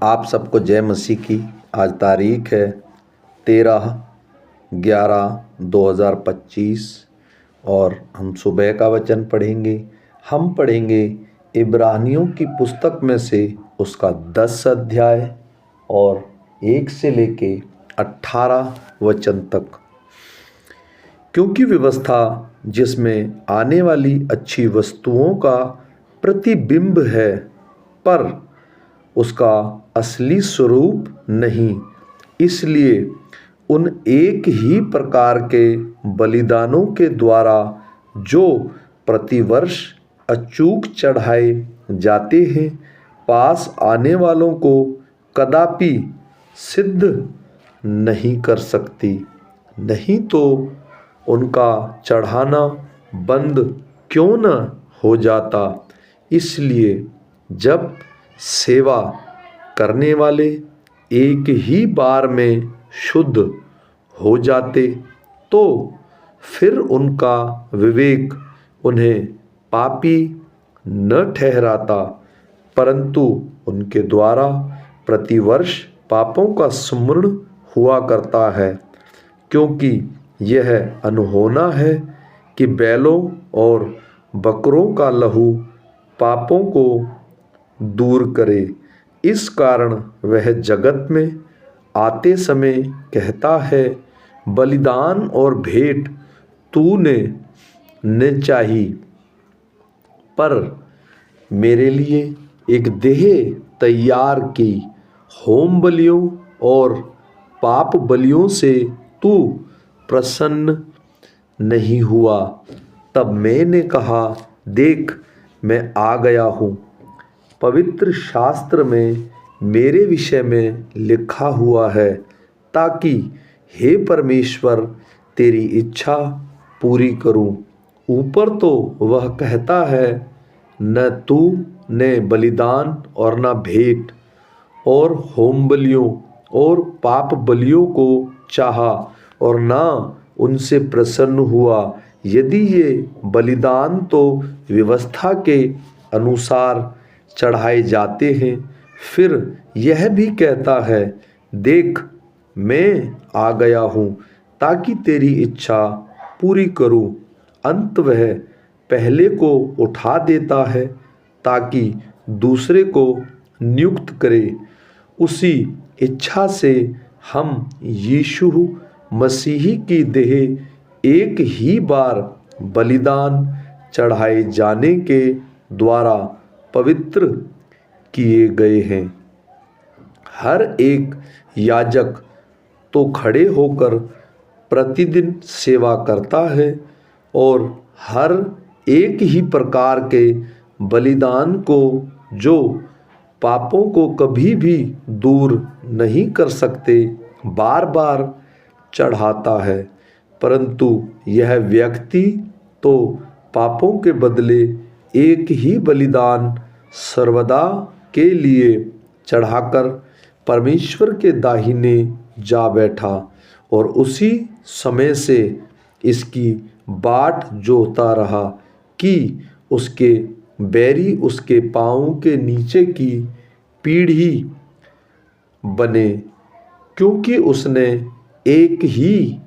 आप सबको जय मसीह की। आज तारीख है 13/11/2025 और हम सुबह का वचन पढ़ेंगे। हम पढ़ेंगे इब्रानियों की पुस्तक में से उसका 10 अध्याय और 1 से लेके 18 वचन तक। क्योंकि व्यवस्था जिसमें आने वाली अच्छी वस्तुओं का प्रतिबिंब है, पर उसका असली स्वरूप नहीं, इसलिए उन एक ही प्रकार के बलिदानों के द्वारा जो प्रतिवर्ष अचूक चढ़ाए जाते हैं, पास आने वालों को कदापि सिद्ध नहीं कर सकती। नहीं तो उनका चढ़ाना बंद क्यों न हो जाता। इसलिए जब सेवा करने वाले एक ही बार में शुद्ध हो जाते, तो फिर उनका विवेक उन्हें पापी न ठहराता, परंतु उनके द्वारा प्रतिवर्ष पापों का स्मरण हुआ करता है। क्योंकि यह अनहोना है कि बैलों और बकरों का लहू पापों को दूर करे। इस कारण वह जगत में आते समय कहता है, बलिदान और भेंट तूने न चाही, पर मेरे लिए एक देह तैयार की। होम बलियों और पाप बलियों से तू प्रसन्न नहीं हुआ। तब मैंने कहा, देख, मैं आ गया हूँ। पवित्र शास्त्र में मेरे विषय में लिखा हुआ है, ताकि हे परमेश्वर तेरी इच्छा पूरी करूं। ऊपर तो वह कहता है, न तू ने बलिदान और न भेंट और होम बलियों और पाप बलियों को चाहा और न उनसे प्रसन्न हुआ। यदि ये बलिदान तो व्यवस्था के अनुसार चढ़ाए जाते हैं, फिर यह भी कहता है, देख, मैं आ गया हूँ ताकि तेरी इच्छा पूरी करूँ। अंत वह पहले को उठा देता है ताकि दूसरे को नियुक्त करे। उसी इच्छा से हम यीशु मसीही की देह एक ही बार बलिदान चढ़ाए जाने के द्वारा पवित्र किए गए हैं। हर एक याजक तो खड़े होकर प्रतिदिन सेवा करता है और हर एक ही प्रकार के बलिदान को, जो पापों को कभी भी दूर नहीं कर सकते, बार बार चढ़ाता है। परंतु यह व्यक्ति तो पापों के बदले एक ही बलिदान सर्वदा के लिए चढ़ाकर परमेश्वर के दाहिने जा बैठा और उसी समय से इसकी बाट जोहता रहा कि उसके बैरी उसके पाँवों के नीचे की पीढ़ी बने। क्योंकि उसने एक ही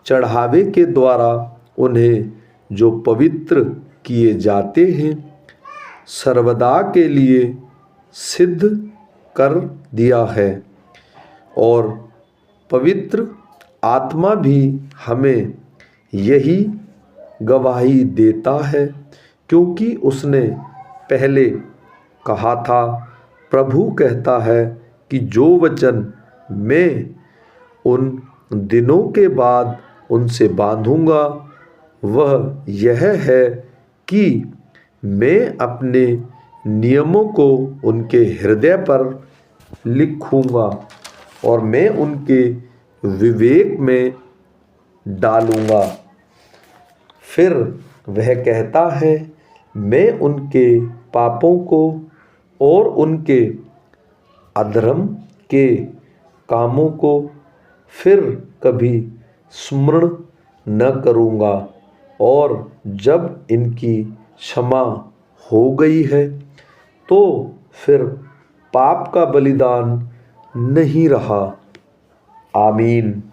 चढ़ावे के द्वारा उन्हें जो पवित्र किए जाते हैं, सर्वदा के लिए सिद्ध कर दिया है। और पवित्र आत्मा भी हमें यही गवाही देता है, क्योंकि उसने पहले कहा था, प्रभु कहता है कि जो वचन मैं उन दिनों के बाद उनसे बांधूंगा, वह यह है कि मैं अपने नियमों को उनके हृदय पर लिखूंगा और मैं उनके विवेक में डालूंगा। फिर वह कहता है, मैं उनके पापों को और उनके अधर्म के कामों को फिर कभी स्मरण न करूँगा। और जब इनकी क्षमा हो गई है, तो फिर पाप का बलिदान नहीं रहा। आमीन।